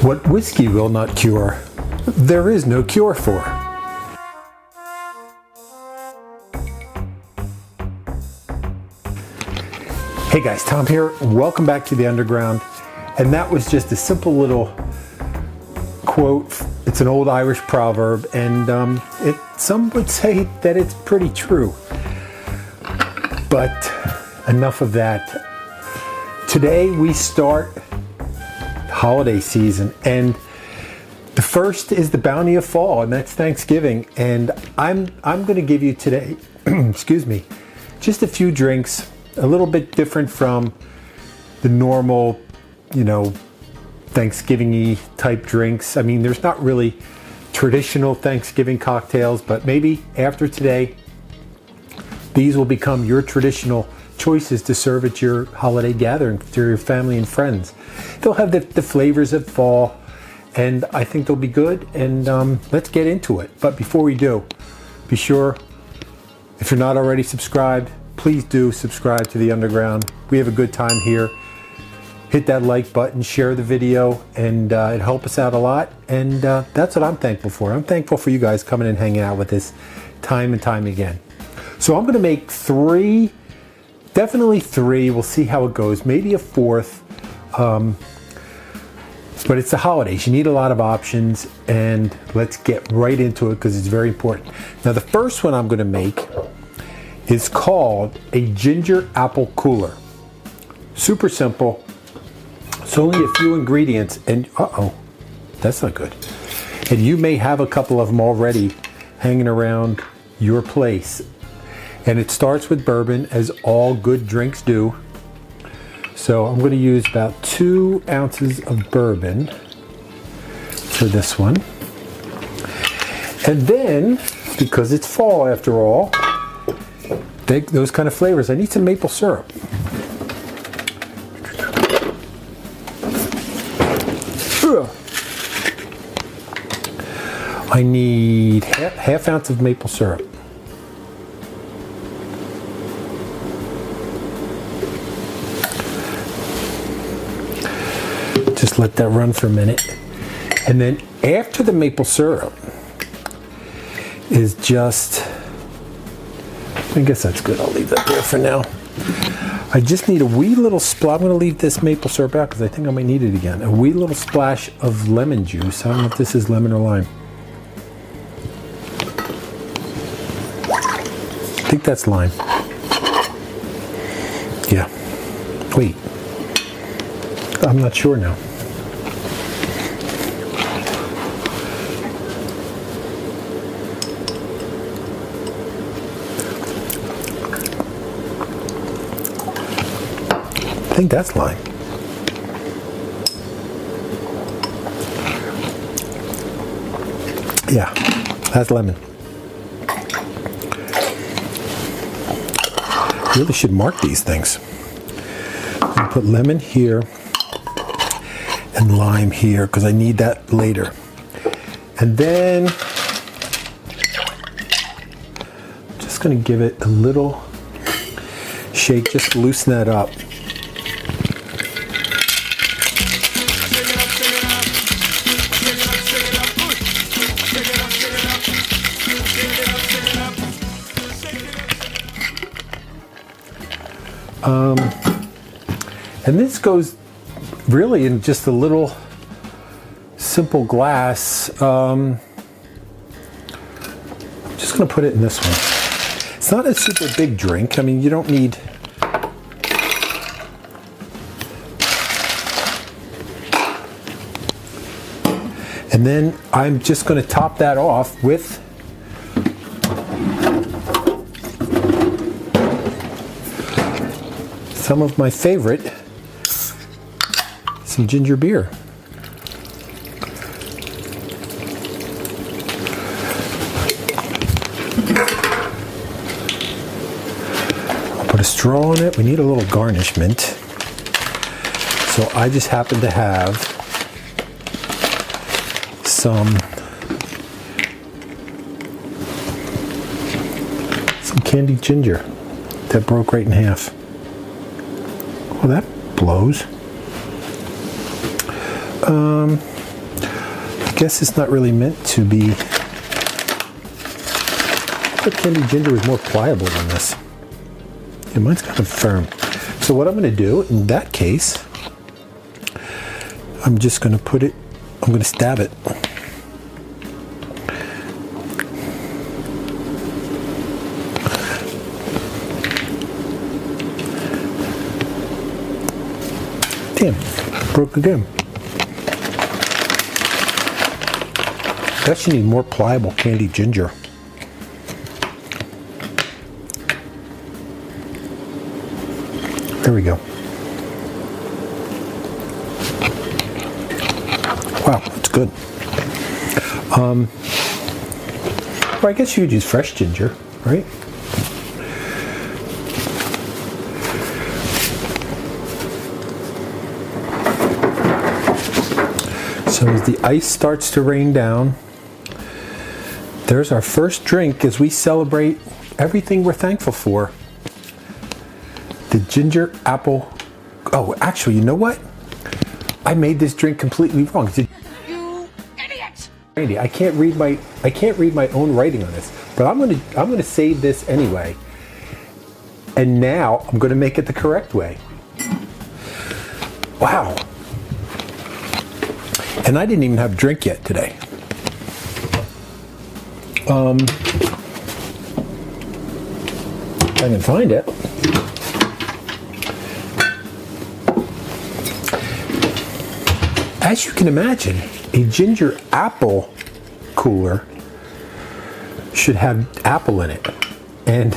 What whiskey will not cure, there is no cure for. Hey guys, Tom here. Welcome back to the Underground. And that was just a simple little quote. It's an old Irish proverb, and some would say that it's pretty true. But enough of that. Today we start holiday season, and the first is the bounty of fall, and that's Thanksgiving. And I'm going to give you today, excuse me, just a few drinks, a little bit different from the normal, Thanksgiving-y type drinks. I mean, there's not really traditional Thanksgiving cocktails, but maybe after today, these will become your traditional choices to serve at your holiday gathering to your family and friends. They'll have the flavors of fall, and I think they'll be good. And let's get into it. But before we do, be sure, if you're not already subscribed, please do subscribe to the Underground. We have a good time here. Hit that like button, share the video, and it helps us out a lot. And that's what I'm thankful for. I'm thankful for you guys coming and hanging out with us time and time again. So I'm going to make three. Definitely three. We'll see how it goes. Maybe a fourth. But it's the holidays. You need a lot of options. And let's get right into it because it's very important. Now, the first one I'm going to make is called a ginger apple cooler. Super simple. It's only a few ingredients. And that's not good. And you may have a couple of them already hanging around your place. And it starts with bourbon, as all good drinks do. So I'm going to use about 2 ounces of bourbon for this one. And then, because it's fall after all, those kind of flavors, I need some maple syrup. I need half ounce of maple syrup. Just let that run for a minute. And then after the maple syrup is just, I guess that's good. I'll leave that there for now. I just need a wee little splash. I'm going to leave this maple syrup out because I think I might need it again. A wee little splash of lemon juice. I don't know if this is lemon or lime. I think that's lime. Yeah. Wait. I'm not sure now. I think that's lime. Yeah, that's lemon. Really should mark these things. I'm gonna put lemon here and lime here because I need that later. And then I'm just gonna give it a little shake just to loosen that up. And this goes really in just a little simple glass. I'm just going to put it in this one. It's not a super big drink. I mean, you don't need... And then I'm just going to top that off with some of my favorite, some ginger beer. I'll put a straw in it. We need a little garnishment. So I just happen to have some candied ginger that broke right in half. Well, that blows. guess it's not really meant to be. The candied ginger was more pliable than this. Yeah, mine's kind of firm. So what I'm going to do in that case, I'm just going to put it, I'm going to stab it. Damn, broke again. Guess you need more pliable candied ginger. There we go. Wow, that's good. Well, I guess you could use fresh ginger, right? So as the ice starts to rain down, there's our first drink as we celebrate everything we're thankful for. The ginger apple. Oh, actually, you know what? I made this drink completely wrong. You idiot! Brandy, I can't read my own writing on this, but I'm gonna save this anyway. And now I'm gonna make it the correct way. Wow. And I didn't even have a drink yet today. I can find it. As you can imagine, a ginger apple cooler should have apple in it. And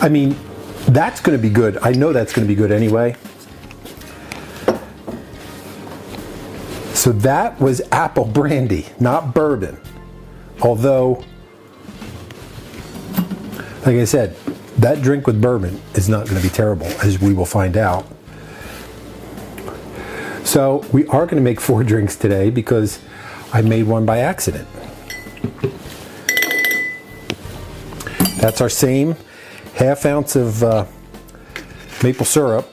I mean, that's going to be good. I know that's going to be good anyway. So that was apple brandy, not bourbon. Although, like I said, that drink with bourbon is not going to be terrible, as we will find out. So we are going to make 4 drinks today because I made one by accident. That's our same ½ ounce of maple syrup.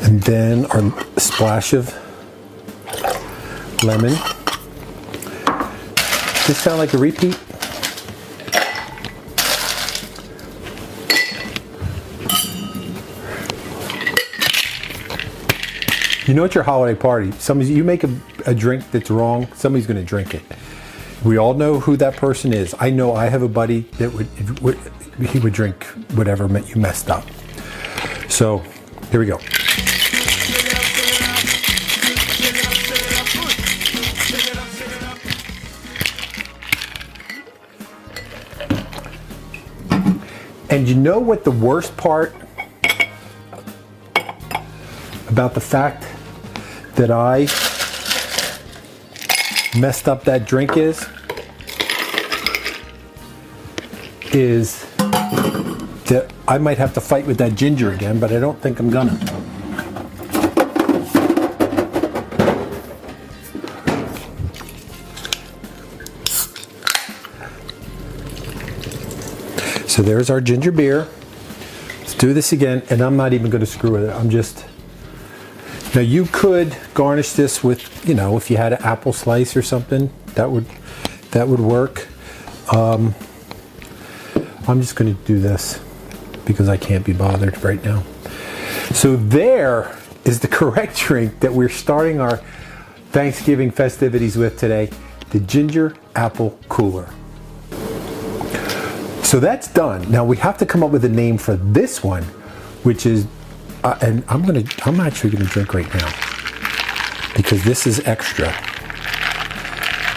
And then our splash of lemon. Does this sound like a repeat? You know, at your holiday party, you make a drink that's wrong, somebody's going to drink it. We all know who that person is. I know I have a buddy that he would drink whatever you messed up. So here we go. And you know what the worst part about the fact that I messed up that drink is that I might have to fight with that ginger again, but I don't think I'm gonna. So there's our ginger beer. Let's do this again, and I'm not even going to screw with it. I'm just. Now you could garnish this with, you know, if you had an apple slice or something, that would work. I'm just going to do this because I can't be bothered right now. So there is the correct drink that we're starting our Thanksgiving festivities with today, the ginger apple cooler. So that's done. Now we have to come up with a name for this one, which is, and I'm actually gonna drink right now because this is extra.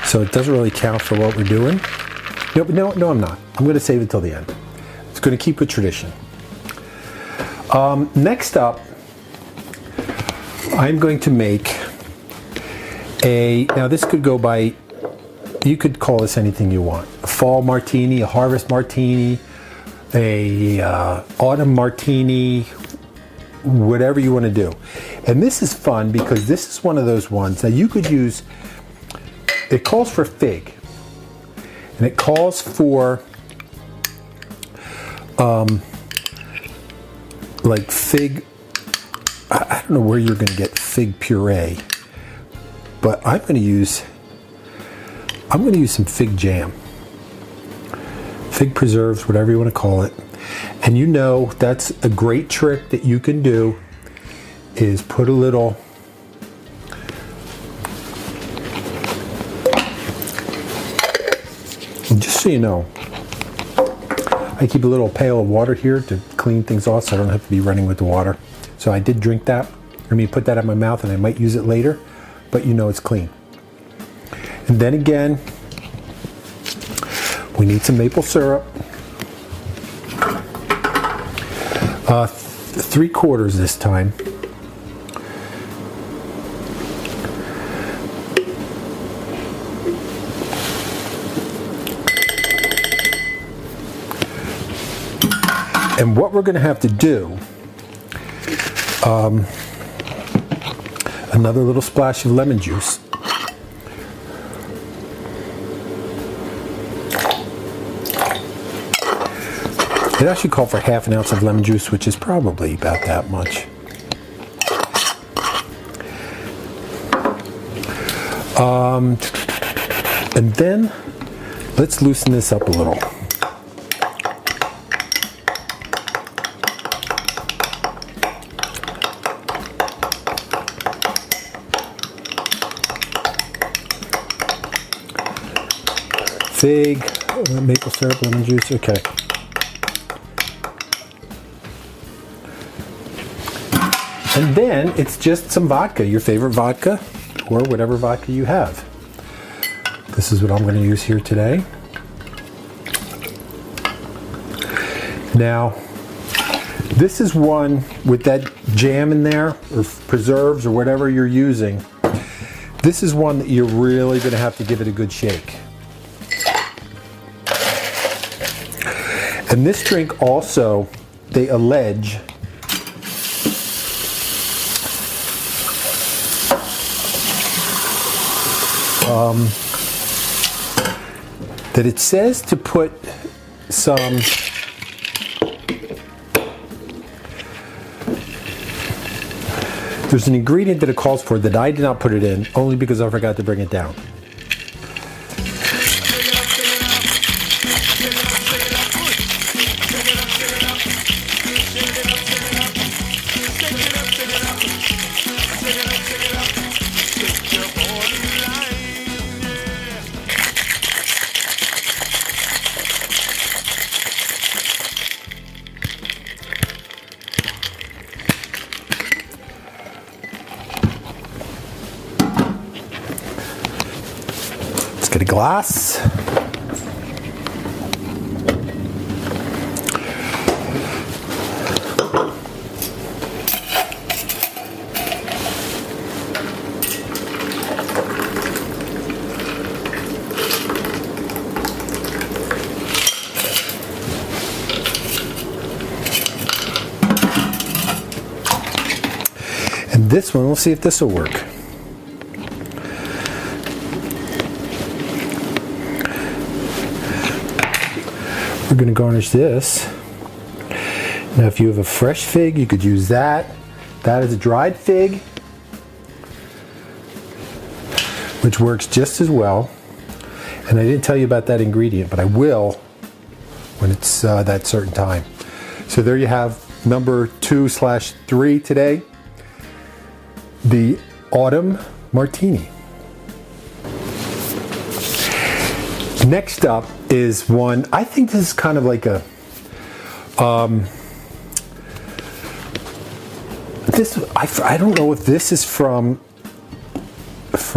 So it doesn't really count for what we're doing. No, I'm not. I'm gonna save it till the end. It's gonna keep with tradition. Next up, I'm going to make now this could go by, you could call this anything you want. A fall martini, a harvest martini, a autumn martini, whatever you want to do. And this is fun because this is one of those ones that you could use. It calls for fig, and it calls for like fig. I don't know where you're going to get fig puree, but I'm going to use some fig jam, fig preserves, whatever you want to call it. And you know, that's a great trick that you can do, is put a little just so you know, I keep a little pail of water here to clean things off so I don't have to be running with the water. So I did drink that. I mean, put that in my mouth, and I might use it later, but you know it's clean. And then again, we need some maple syrup. 3/4 this time. And what we're going to have to do, another little splash of lemon juice. It actually called for 1/2 ounce of lemon juice, which is probably about that much. And then let's loosen this up a little. Fig, maple syrup, lemon juice, okay. And then it's just some vodka, your favorite vodka, or whatever vodka you have. This is what I'm going to use here today. Now, this is one with that jam in there, or preserves, or whatever you're using. This is one that you're really going to have to give it a good shake. And this drink also, they allege, that it says to put some there's an ingredient that it calls for that I did not put it in, only because I forgot to bring it down. Get a glass. And this one, we'll see if this will work. We're going to garnish this. Now, if you have a fresh fig, you could use that. That is a dried fig, which works just as well. And I didn't tell you about that ingredient, but I will when it's that certain time. So there you have number 2/3 today, the Autumn Martini. Next up is one, I think this is kind of like a, I don't know if this is from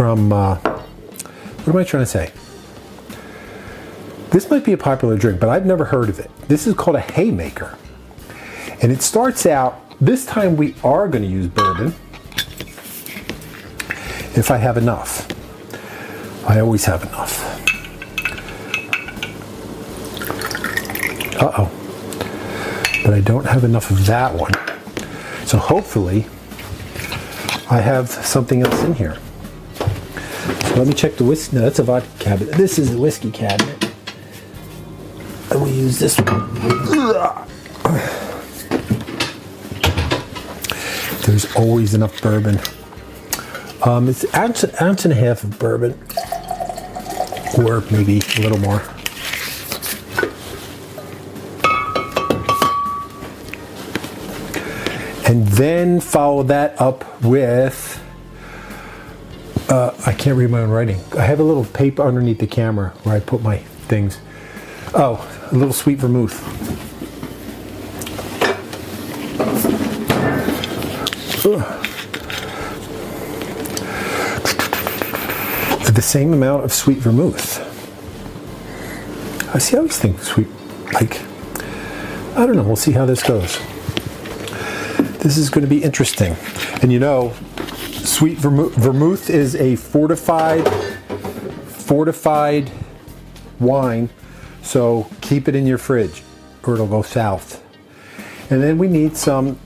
what am I trying to say? This might be a popular drink, but I've never heard of it. This is called a haymaker. And it starts out, this time we are going to use bourbon, if I have enough. I always have enough. Uh-oh. But I don't have enough of that one. So hopefully I have something else in here. So let me check the whiskey. No, that's a vodka cabinet. This is the whiskey cabinet. And we use this one. There's always enough bourbon. It's an ounce and a half of bourbon, or maybe a little more. And then follow that up with, I can't read my own writing. I have a little paper underneath the camera where I put my things. Oh, a little sweet vermouth. The same amount of sweet vermouth. I always think sweet, like, I don't know, we'll see how this goes. This is going to be interesting. And you know, sweet vermouth is a fortified wine, so keep it in your fridge or it'll go south. And then we need some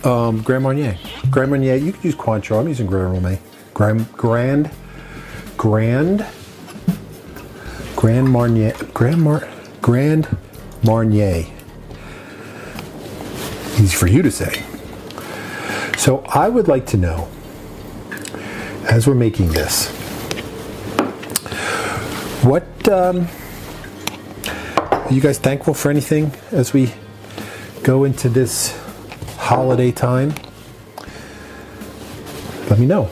Grand Marnier. Grand Marnier, you can use Cointreau. I'm using Grand Marnier. Grand Marnier. Easy for you to say. So I would like to know, as we're making this, what are you guys thankful for anything as we go into this holiday time? Let me know.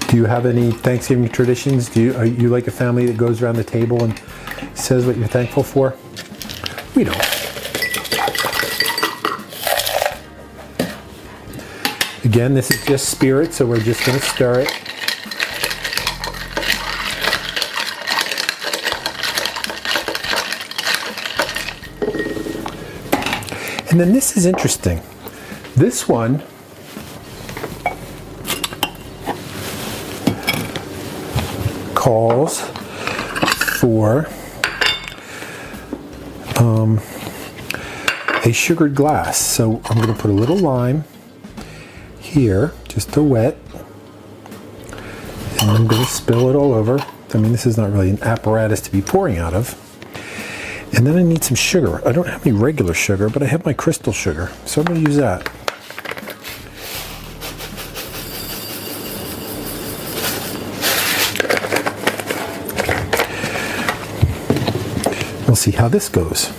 Do you have any Thanksgiving traditions? Are you like a family that goes around the table and says what you're thankful for? We don't. Again, this is just spirit, so we're just going to stir it. And then this is interesting. This one calls for a sugared glass. So I'm going to put a little lime here, just to wet, and I'm going to spill it all over. I mean, this is not really an apparatus to be pouring out of. And then I need some sugar. I don't have any regular sugar, but I have my crystal sugar, so I'm going to use that. We'll see how this goes.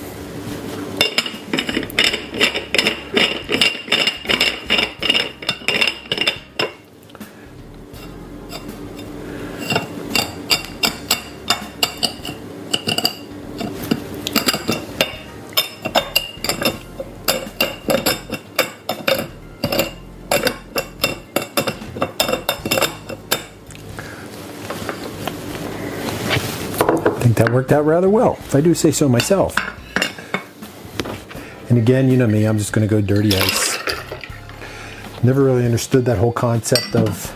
That worked out rather well, if I do say so myself. And again, you know me, I'm just going to go dirty ice. Never really understood that whole concept of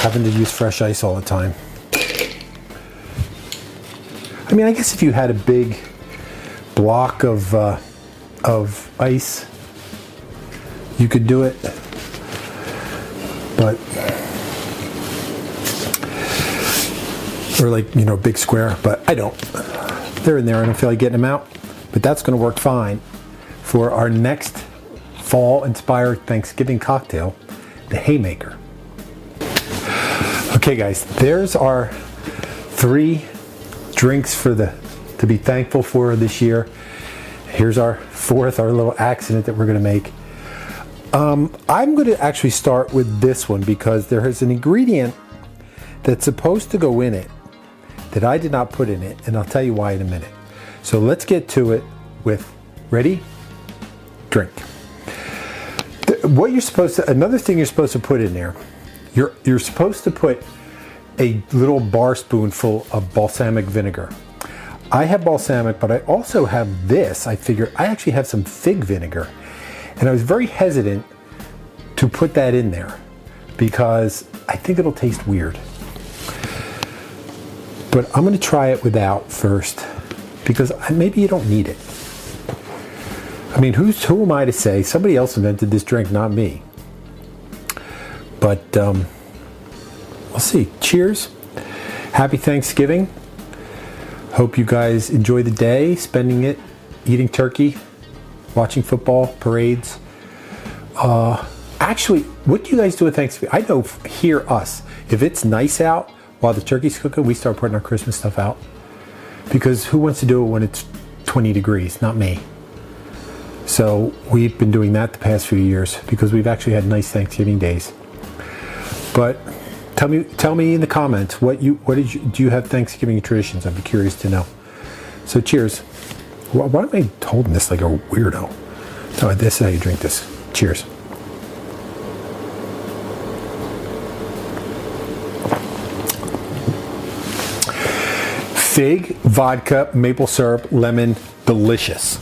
having to use fresh ice all the time. I mean, I guess if you had a big block of ice, you could do it, but or like, you know, big square, but I don't. They're in there. I don't feel like getting them out, but that's going to work fine for our next fall-inspired Thanksgiving cocktail, the Haymaker. Okay, guys, there's our 3 drinks to be thankful for this year. Here's our 4th, our little accident that we're going to make. I'm going to actually start with this one because there is an ingredient that's supposed to go in it that I did not put in it, and I'll tell you why in a minute. So let's get to it with, ready? Drink. What you're supposed to, another thing you're supposed to put in there, you're supposed to put a little bar spoonful of balsamic vinegar. I have balsamic, but I also have this. I figure I actually have some fig vinegar, and I was very hesitant to put that in there because I think it'll taste weird. But I'm going to try it without first because maybe you don't need it. I mean, who am I to say? Somebody else invented this drink, not me. But we'll see. Cheers. Happy Thanksgiving. Hope you guys enjoy the day, spending it eating turkey, watching football, parades, Actually, what do you guys do at Thanksgiving? I know here us, if it's nice out while the turkey's cooking, we start putting our Christmas stuff out. Because who wants to do it when it's 20 degrees? Not me. So we've been doing that the past few years because we've actually had nice Thanksgiving days. But tell me in the comments do you have Thanksgiving traditions? I'd be curious to know. So cheers. Why am I holding this like a weirdo? So this is how you drink this. Cheers. Fig, vodka, maple syrup, lemon, delicious.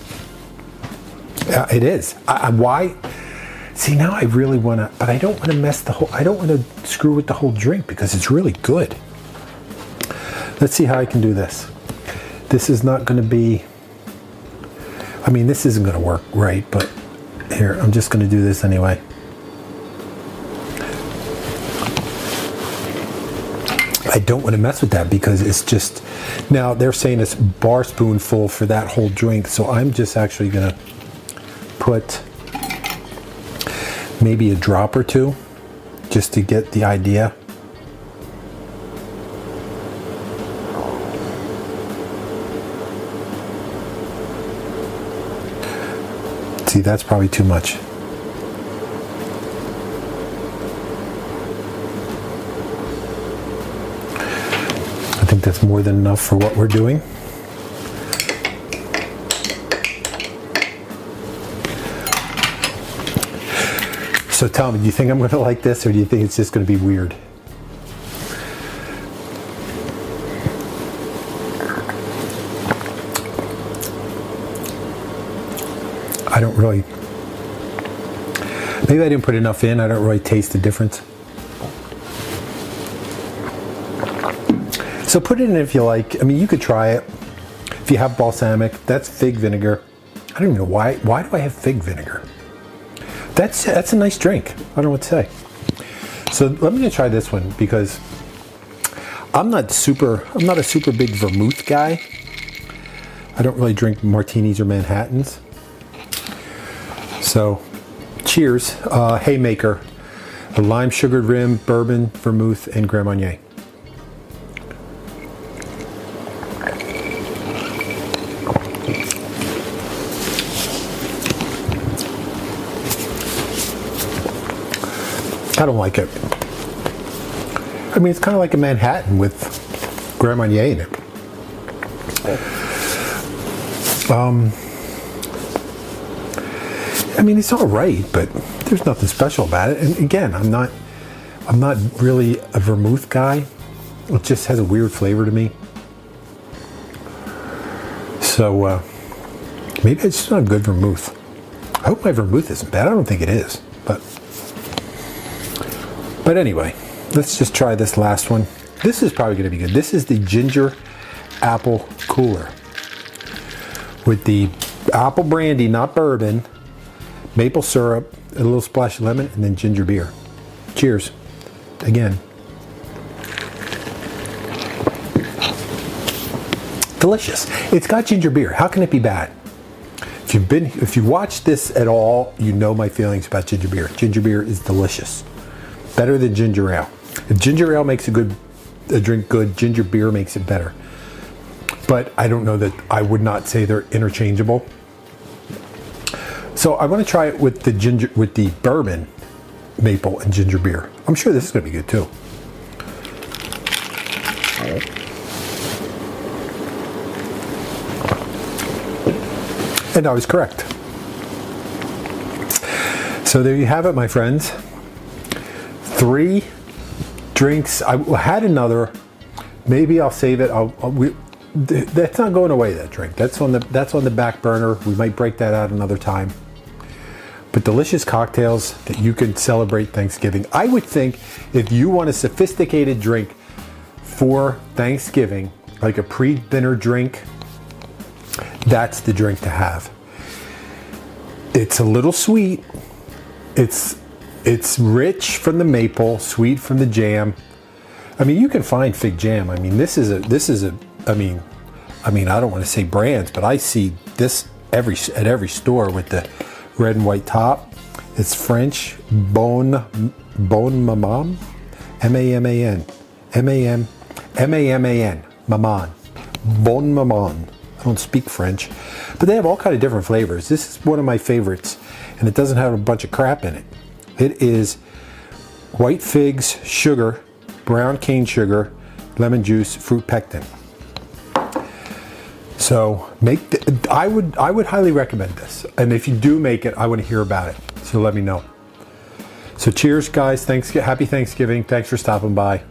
It is. Why? See, now I really want to, but I don't want to I don't want to screw with the whole drink because it's really good. Let's see how I can do this. This is not going to be, I mean, this isn't going to work right, but here, I'm just going to do this anyway. I don't want to mess with that because it's just, now they're saying it's bar spoonful for that whole drink, so I'm just actually going to put maybe a drop or two just to get the idea. See, that's probably too much. I think that's more than enough for what we're doing. So tell me, do you think I'm going to like this or do you think it's just going to be weird? I don't really, maybe I didn't put enough in. I don't really taste the difference. So put it in if you like. I mean, you could try it. If you have balsamic, that's fig vinegar. I don't even know why do I have fig vinegar? That's a nice drink. I don't know what to say. So let me try this one because I'm not a super big vermouth guy. I don't really drink martinis or Manhattans. So, cheers. Haymaker, a lime sugared rim, bourbon, vermouth, and Grand Marnier. I don't like it. I mean, it's kind of like a Manhattan with Grand Marnier in it. I mean, it's all right, but there's nothing special about it. And again, I'm not really a vermouth guy. It just has a weird flavor to me. So maybe it's just not good vermouth. I hope my vermouth isn't bad. I don't think it is, but anyway, let's just try this last one. This is probably going to be good. This is the ginger apple cooler with the apple brandy, not bourbon, maple syrup, a little splash of lemon, and then ginger beer. Cheers. Again. Delicious. It's got ginger beer. How can it be bad? If you watched this at all, you know my feelings about ginger beer. Ginger beer is delicious. Better than ginger ale. If ginger ale makes a drink good, ginger beer makes it better. But I don't know that I would not say they're interchangeable. So I want to try it with the bourbon, maple, and ginger beer. I'm sure this is going to be good too. And I was correct. So there you have it, my friends. 3 drinks. I had another. Maybe I'll save it. That's not going away, that drink. That's on the back burner. We might break that out another time. But delicious cocktails that you can celebrate Thanksgiving. I would think if you want a sophisticated drink for Thanksgiving, like a pre-dinner drink, that's the drink to have. It's a little sweet. It's rich from the maple, sweet from the jam. I mean, you can find fig jam. I mean, this is a. I mean, I don't want to say brands, but I see this at every store with the red and white top. It's French, bon maman, M-A-M-A-N, M-A-M, M-A-M-A-N, maman, bon maman. I don't speak French, but they have all kind of different flavors. This is one of my favorites, and it doesn't have a bunch of crap in it. It is white figs, sugar, brown cane sugar, lemon juice, fruit pectin. So I would highly recommend this, and if you do make it, I want to hear about it. So let me know. So cheers, guys. Happy Thanksgiving. Thanks for stopping by.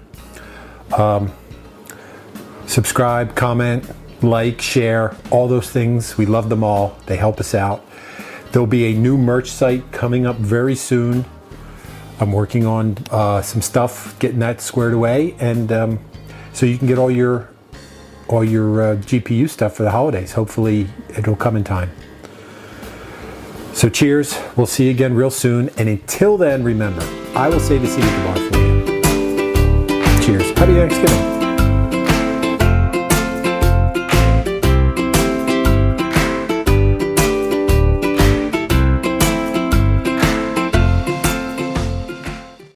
Subscribe, comment, like, share, all those things. We love them all. They help us out. There'll be a new merch site coming up very soon. I'm working on some stuff, getting that squared away, and so you can get all your GPU stuff for the holidays. Hopefully it'll come in time. So cheers. We'll see you again real soon. And until then, remember, I will say the seed at the bar for you. Cheers. Happy Thanksgiving.